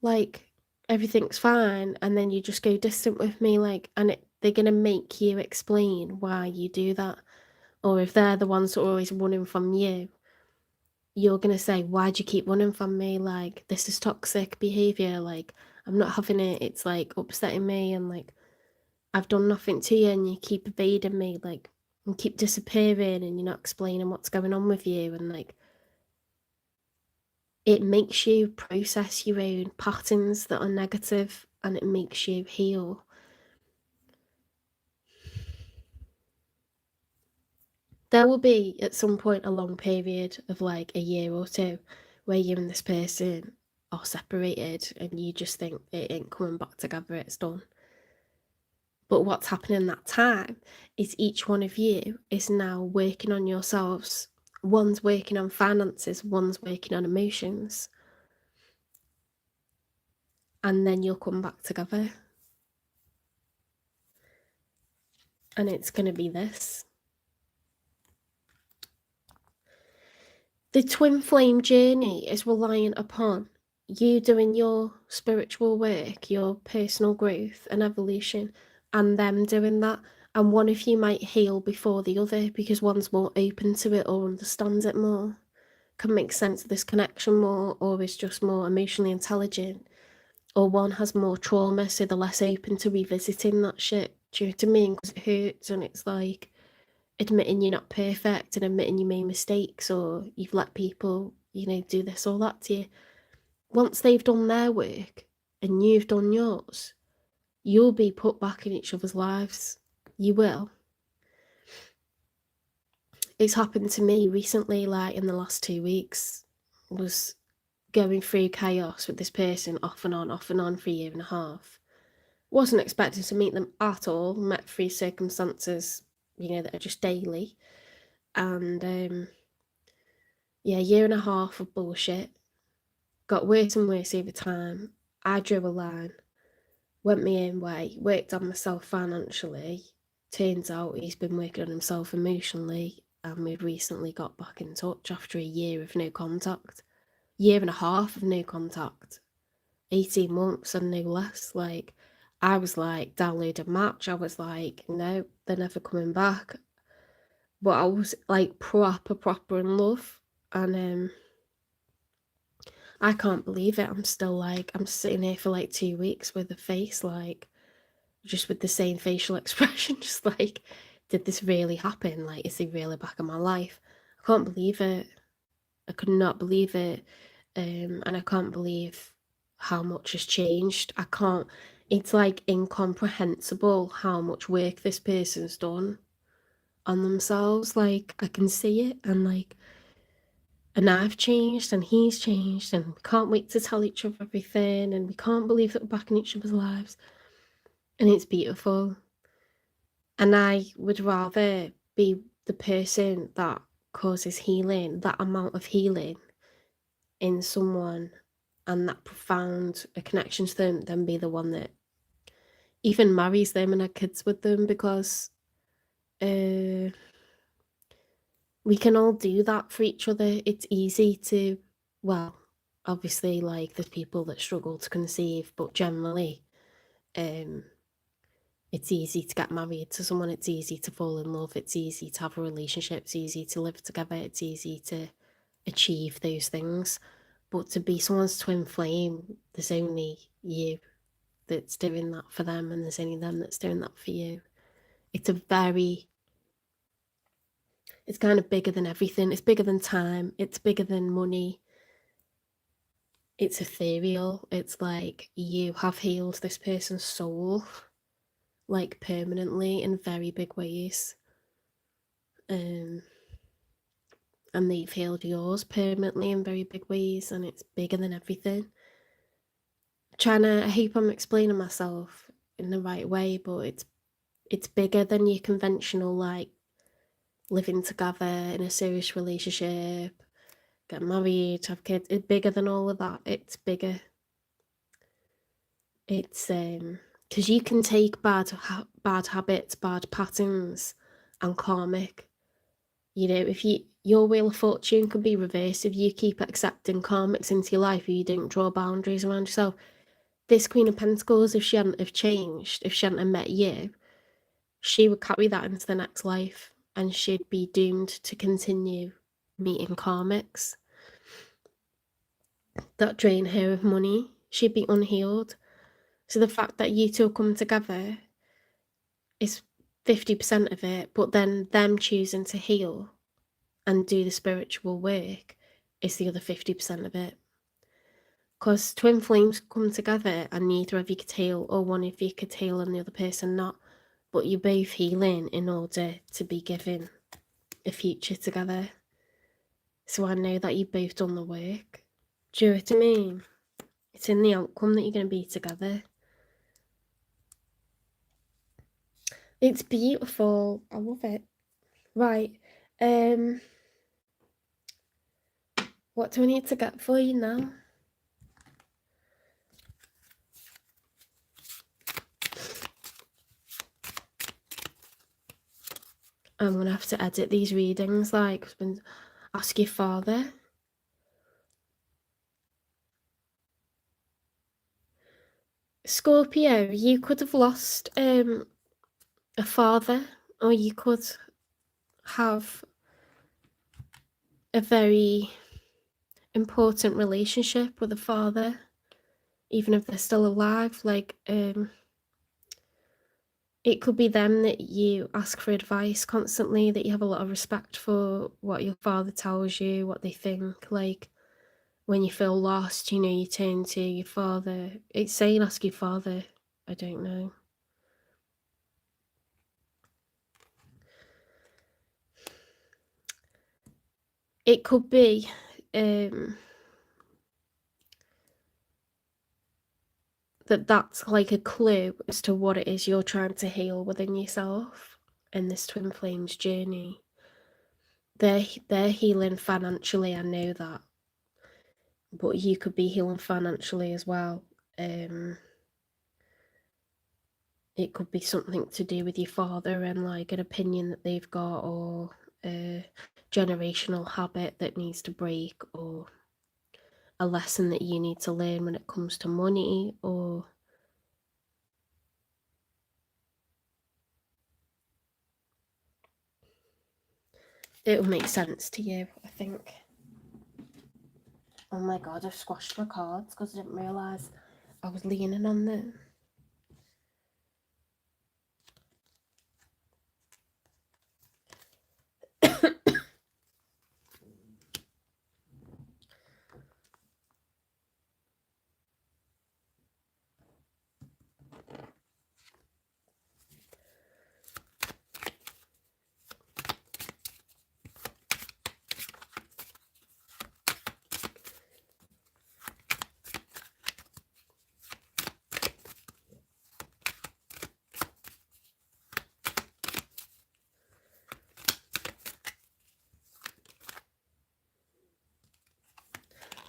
Like, everything's fine, and then you just go distant with me, like, and they're going to make you explain why you do that. Or if they're the ones that are always running from you, you're going to say, why do you keep running from me? Like, this is toxic behavior. Like, I'm not having it. It's like upsetting me, and like, I've done nothing to you, and you keep evading me, like, and keep disappearing, and you're not explaining what's going on with you. And like, it makes you process your own patterns that are negative, and it makes you heal. There will be at some point a long period of like a year or two where you and this person are separated and you just think it ain't coming back together, it's done. But what's happening in that time is each one of you is now working on yourselves. One's working on finances, one's working on emotions. And then you'll come back together. And it's going to be this. The twin flame journey is reliant upon you doing your spiritual work, your personal growth and evolution, and them doing that. And one of you might heal before the other because one's more open to it or understands it more, can make sense of this connection more, or is just more emotionally intelligent, or one has more trauma, so they're less open to revisiting that shit. Do you know what I mean? Because it hurts, and it's like admitting you're not perfect and admitting you made mistakes, or you've let people, do this or that to you. Once they've done their work and you've done yours, you'll be put back in each other's lives. You will. It's happened to me recently, like in the last 2 weeks. I was going through chaos with this person off and on for a year and a half. Wasn't expecting to meet them at all. Met through circumstances, that are just daily. And yeah, a year and a half of bullshit. Got worse and worse over time. I drew a line, went my own way, worked on myself financially. Turns out he's been working on himself emotionally, and we've recently got back in touch after a year of no contact. Year and a half of no contact. 18 months and no less. Like, I was like, download a match. I was like, no, they're never coming back. But I was like proper in love. And I can't believe it. I'm still like, I'm sitting here for like 2 weeks with a face like, just with the same facial expression, just like, did this really happen? Like, is he really back in my life? I can't believe it. I could not believe it. And I can't believe how much has changed. It's like incomprehensible how much work this person's done on themselves. Like, I can see it, and I've changed and he's changed, and we can't wait to tell each other everything, and we can't believe that we're back in each other's lives, and it's beautiful. And I would rather be the person that causes healing, that amount of healing in someone and that profound a connection to them, than be the one that even marries them and has kids with them, because we can all do that for each other. It's easy to, well, Obviously, like, there's people that struggle to conceive, but generally, it's easy to get married to someone, it's easy to fall in love, it's easy to have a relationship, it's easy to live together, it's easy to achieve those things. But to be someone's twin flame, there's only you that's doing that for them, and there's only them that's doing that for you. It's kind of bigger than everything. It's bigger than time, it's bigger than money. It's ethereal. It's like you have healed this person's soul, like, permanently in very big ways. And they've healed yours permanently in very big ways, and it's bigger than everything. I hope I'm explaining myself in the right way, but it's bigger than your conventional, like, living together in a serious relationship, get married, have kids. It's bigger than all of that. It's bigger. It's because you can take bad habits, bad patterns, and karmic. You know, if your wheel of fortune could be reversed if you keep accepting karmics into your life, or you don't draw boundaries around yourself. This Queen of Pentacles, if she hadn't have changed, if she hadn't have met you, she would carry that into the next life, and she'd be doomed to continue meeting karmics that drain her of money. She'd be unhealed. So the fact that you two come together is 50% of it, but then them choosing to heal and do the spiritual work is the other 50% of it. Because twin flames come together and neither of you could heal, or one of you could heal and the other person not, but you're both healing in order to be given a future together. So I know that you've both done the work. Do you know what I mean? It's in the outcome that you're going to be together. It's beautiful. I love it. Right. What do I need to get for you now? I'm going to have to edit these readings, like, ask your father. Scorpio, you could have lost a father, or you could have a very important relationship with a father, even if they're still alive. Like, it could be them that you ask for advice constantly, that you have a lot of respect for what your father tells you, what they think. Like, when you feel lost, you know, you turn to your father. It's saying ask your father. I don't know. It could be that's like a clue as to what it is you're trying to heal within yourself in this twin flames journey. They're healing financially, I know that, but you could be healing financially as well. It could be something to do with your father and, like, an opinion that they've got, or a generational habit that needs to break, or a lesson that you need to learn when it comes to money, or it'll make sense to you, I think. Oh my god, I've squashed my cards because I didn't realise I was leaning on them.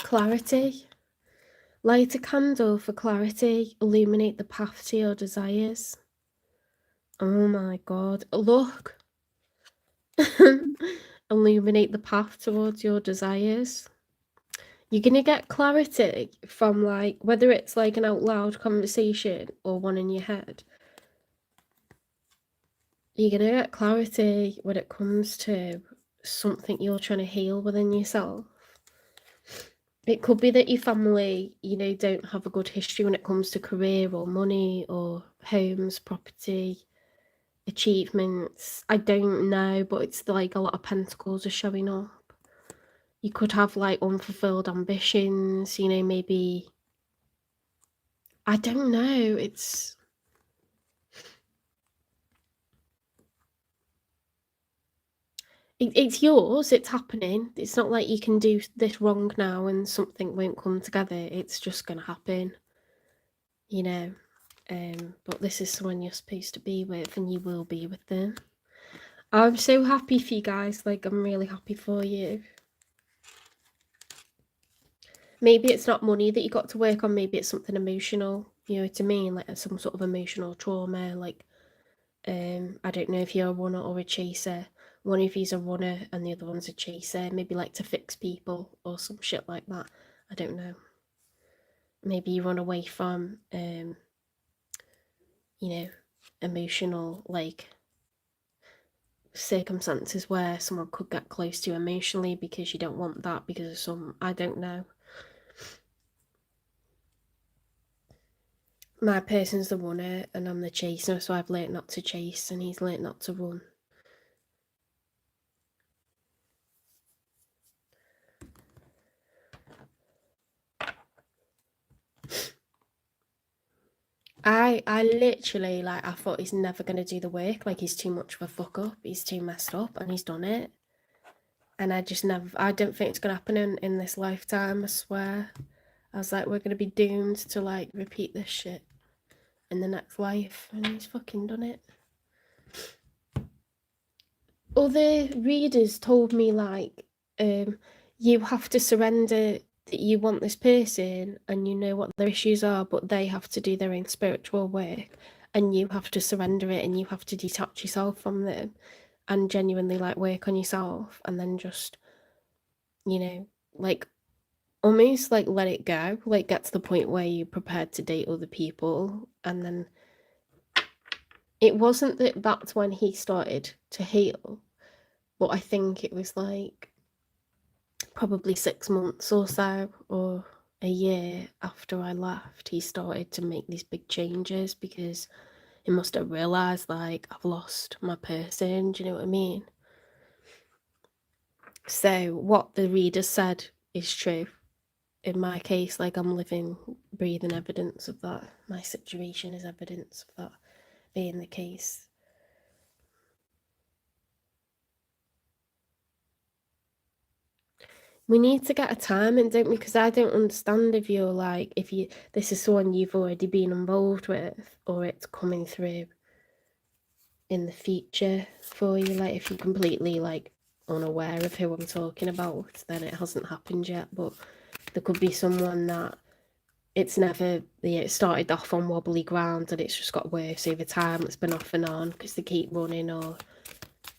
Clarity. Light a candle for clarity. Illuminate the path to your desires. Oh my god. Look. Illuminate the path towards your desires. You're gonna get clarity from, like, whether it's like an out loud conversation or one in your head. You're gonna get clarity when it comes to something you're trying to heal within yourself. It could be that your family, you know, don't have a good history when it comes to career or money or homes, property, achievements. I don't know, but it's like a lot of pentacles are showing up. You could have like unfulfilled ambitions, you know, maybe, I don't know, it's yours, it's happening. It's not like you can do this wrong now and something won't come together. It's just gonna happen, you know. But this is someone you're supposed to be with, and you will be with them. I'm so happy for you guys, like, I'm really happy for you. Maybe it's not money that you got to work on, maybe it's something emotional, you know what I mean? Like some sort of emotional trauma, like, I don't know if you're a runner or a chaser. One of you's a runner and the other one's a chaser, maybe like to fix people or some shit like that. I don't know. Maybe you run away from, you know, emotional, like, circumstances where someone could get close to you emotionally because you don't want that because of some, I don't know. My person's the runner and I'm the chaser, so I've learnt not to chase and he's learnt not to run. I literally, like, I thought he's never going to do the work, like he's too much of a fuck up, he's too messed up, and he's done it. And I just never, I don't think it's going to happen in this lifetime, I swear. I was like, we're going to be doomed to, like, repeat this shit in the next life, and he's fucking done it. Other readers told me, like, you have to surrender that you want this person and you know what their issues are, but they have to do their own spiritual work and you have to surrender it and you have to detach yourself from them and genuinely, like, work on yourself and then just, you know, like, almost like let it go, like get to the point where you're prepared to date other people. And then it wasn't that that's when he started to heal, but I think it was like probably 6 months or so, or a year after I left, he started to make these big changes because he must have realised, like, I've lost my person, do you know what I mean? So what the reader said is true. In my case, like, I'm living, breathing evidence of that. My situation is evidence of that being the case. We need to get a timing, don't we? Because I don't understand if you're like, if you, this is someone you've already been involved with, or it's coming through in the future for you. Like, if you're completely, like, unaware of who I'm talking about, then it hasn't happened yet. But there could be someone that it's never, it started off on wobbly ground and it's just got worse over time. It's been off and on because they keep running, or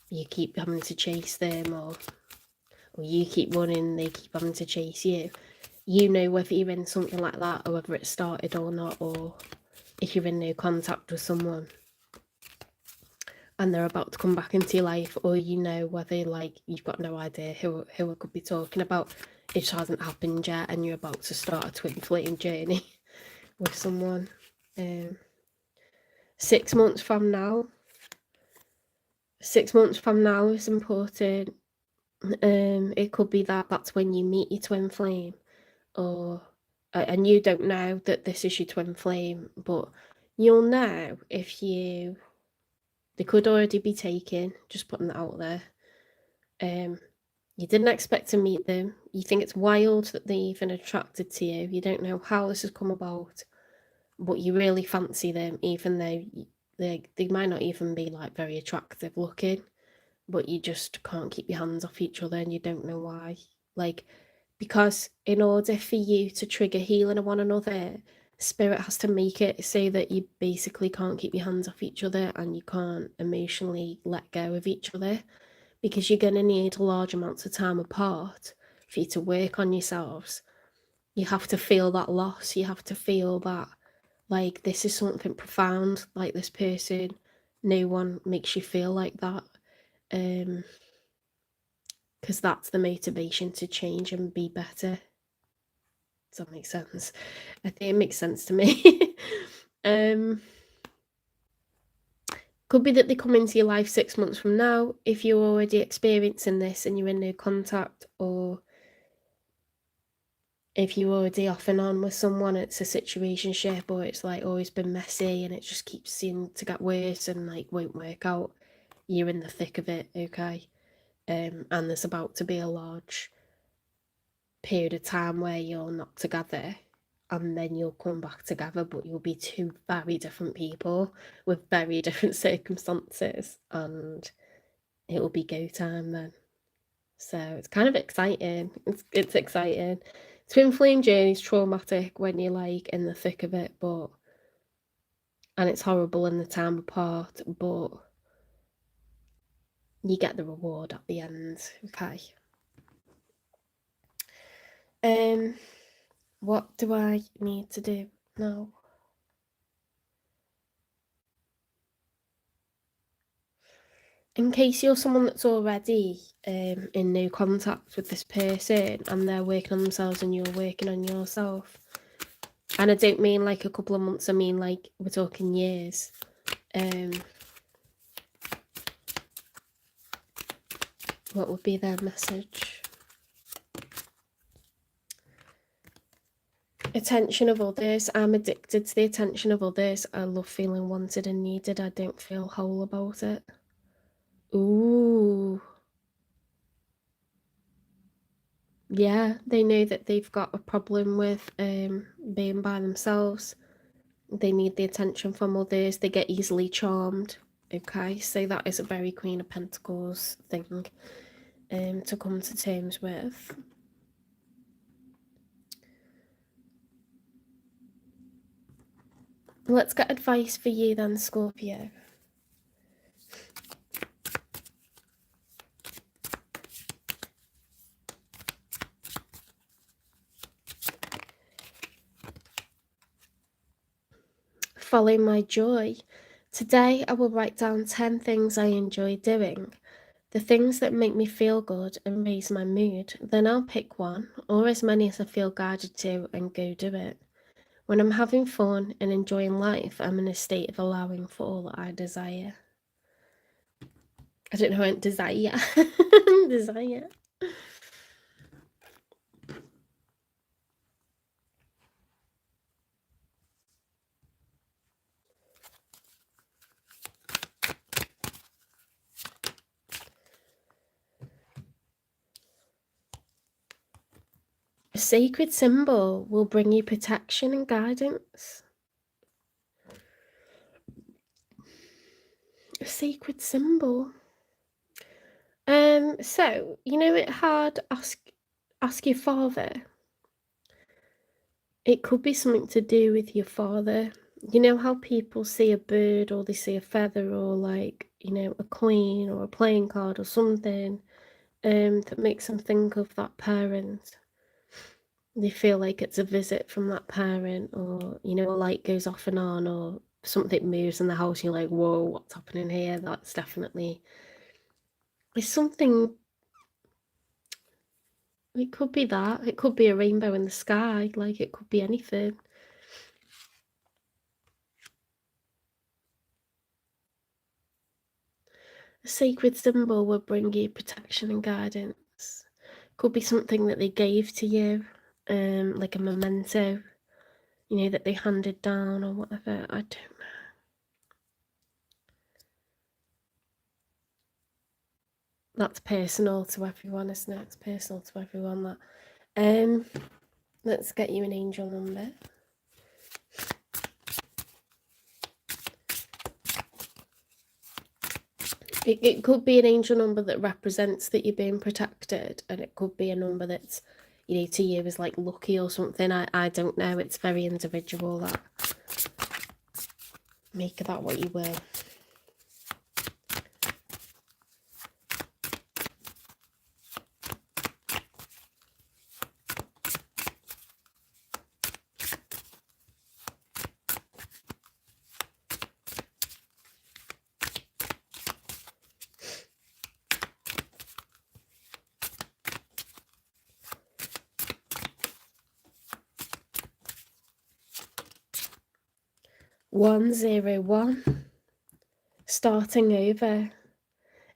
you keep having to chase them, or you keep running, they keep having to chase you. You know whether you're in something like that or whether it started or not, or if you're in no contact with someone and they're about to come back into your life, or you know whether, like, you've got no idea who I could be talking about. It just hasn't happened yet and you're about to start a twin flame journey with someone. 6 months from now. 6 months from now is important. It could be that that's when you meet your twin flame, or and you don't know that this is your twin flame, but you'll know if you, they could already be taken, just putting that out there. You didn't expect to meet them, you think it's wild that they're even attracted to you, you don't know how this has come about, but you really fancy them, even though they might not even be, like, very attractive looking, but you just can't keep your hands off each other and you don't know why. Like, because in order for you to trigger healing of one another, spirit has to make it so that you basically can't keep your hands off each other and you can't emotionally let go of each other, because you're going to need large amounts of time apart for you to work on yourselves. You have to feel that loss. You have to feel that, like, this is something profound, like this person, no one makes you feel like that. Because that's the motivation to change and be better. Does that make sense? I think it makes sense to me. Could be that they come into your life 6 months from now if you're already experiencing this and you're in no contact, or if you're already off and on with someone, it's a situationship, or it's like always been messy and it just keeps seeming to get worse and like won't work out. You're in the thick of it, okay? And there's about to be a large period of time where you're not together, and then you'll come back together, but you'll be two very different people with very different circumstances, and it'll be go time then. So it's kind of exciting. It's exciting. Twin flame journey's traumatic when you're like in the thick of it, but and it's horrible in the time apart, but you get the reward at the end, okay? What do I need to do now? In case you're someone that's already in no contact with this person and they're working on themselves and you're working on yourself, and I don't mean like a couple of months, I mean like we're talking years, what would be their message? Attention of others. I'm addicted to the attention of others. I love feeling wanted and needed. I don't feel whole about it. Ooh. Yeah, they know that they've got a problem with being by themselves. They need the attention from others. They get easily charmed. Okay, so that is a very Queen of Pentacles thing to come to terms with. Let's get advice for you then, Scorpio. Follow my joy. Today I will write down 10 things I enjoy doing. The things that make me feel good and raise my mood. Then I'll pick one, or as many as I feel guided to, and go do it. When I'm having fun and enjoying life, I'm in a state of allowing for all that I desire. I don't know what desire. Desire. A sacred symbol will bring you protection and guidance. A sacred symbol. So, you know, it had ask your father. It could be something to do with your father. You know how people see a bird or they see a feather or like, you know, a coin or a playing card or something that makes them think of that parent. They feel like it's a visit from that parent, or, you know, a light goes off and on, or something moves in the house and you're like, whoa, what's happening here? That's definitely, it's something. It could be that. It could be a rainbow in the sky. Like, it could be anything. A sacred symbol will bring you protection and guidance. Could be something that they gave to you, like a memento, you know, that they handed down or whatever. I don't know. That's personal to everyone, isn't it? It's personal to everyone, that. Let's get you an angel number. It could be an angel number that represents that you're being protected, and it could be a number that's, you know, to you is like lucky or something. I don't know. It's very individual. That. Make of that what you will. 101. Starting over.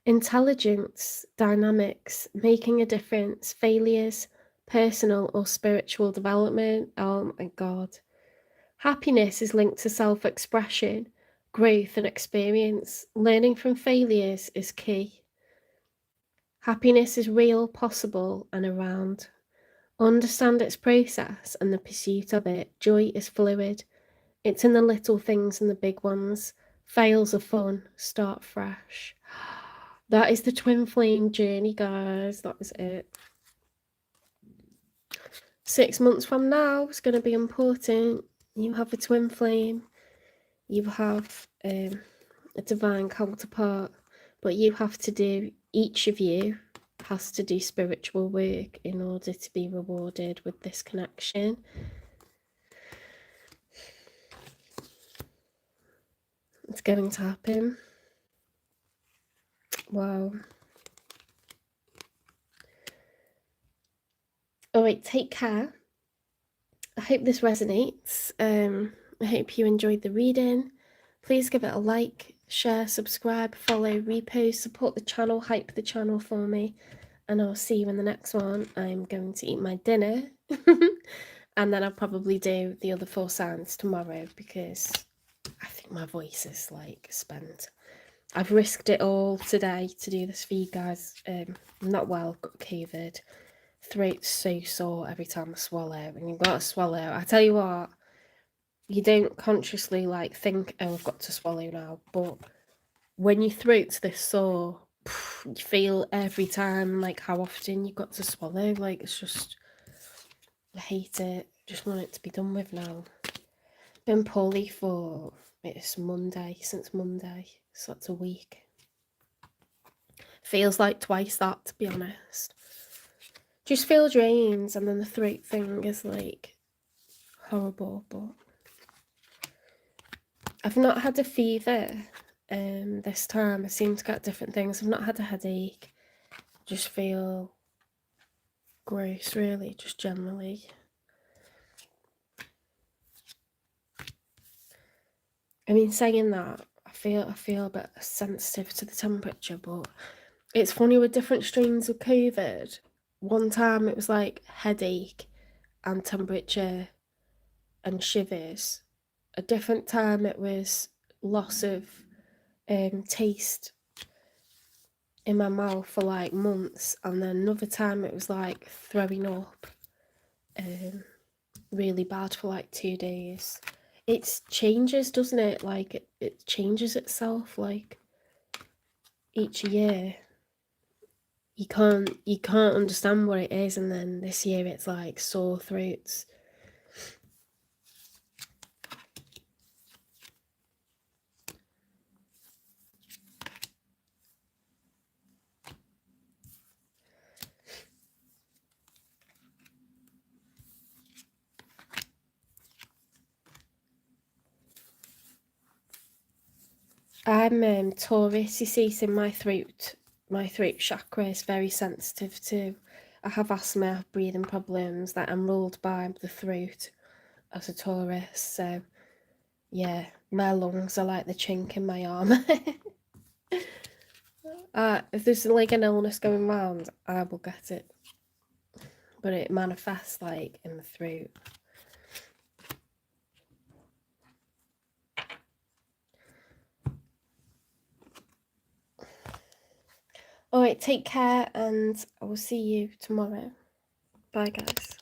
Intelligence, dynamics, making a difference, failures, personal or spiritual development. Oh my God. Happiness is linked to self-expression, growth and experience. Learning from failures is key. Happiness is real, possible and around. Understand its process and the pursuit of it. Joy is fluid. It's in the little things and the big ones. Fails are fun. Start fresh. That is the twin flame journey, guys. That is it. 6 months from now, it's going to be important. You have a twin flame. You have a divine counterpart. But you have to do, each of you has to do spiritual work in order to be rewarded with this connection. It's going to happen. Wow. Alright, take care. I hope this resonates. I hope you enjoyed the reading. Please give it a like, share, subscribe, follow, repost, support the channel, hype the channel for me. And I'll see you in the next one. I'm going to eat my dinner. And then I'll probably do the other 4 signs tomorrow because I think my voice is like spent. I've risked it all today to do this for you guys. I'm not well, got COVID. Throat's so sore every time I swallow, and you've got to swallow. I tell you what, you don't consciously like think, oh, I've got to swallow now, but when your throat's this sore, you feel every time like how often you've got to swallow. Like, it's just, I hate it. Just want it to be done with now. Been poorly for, it's Monday, since Monday, so that's a week. Feels like twice that, to be honest. Just feel drains, and then the throat thing is like horrible, but I've not had a fever this time. I seem to get different things. I've not had a headache. Just feel gross, really, just generally. I mean, saying that, I feel a bit sensitive to the temperature, but it's funny with different strains of COVID. One time it was like headache and temperature and shivers. A different time it was loss of taste in my mouth for like months, and then another time it was like throwing up really bad for like 2 days. It changes, doesn't it? Like it changes itself like each year. You can't understand what it is, and then this year it's like sore throats. I'm Taurus, you see, so my throat chakra is very sensitive too. I have asthma, I have breathing problems, that I'm ruled by the throat as a Taurus, so yeah, my lungs are like the chink in my arm. If there's like an illness going round, I will get it, but it manifests like in the throat. Alright, take care, and I will see you tomorrow. Bye, guys.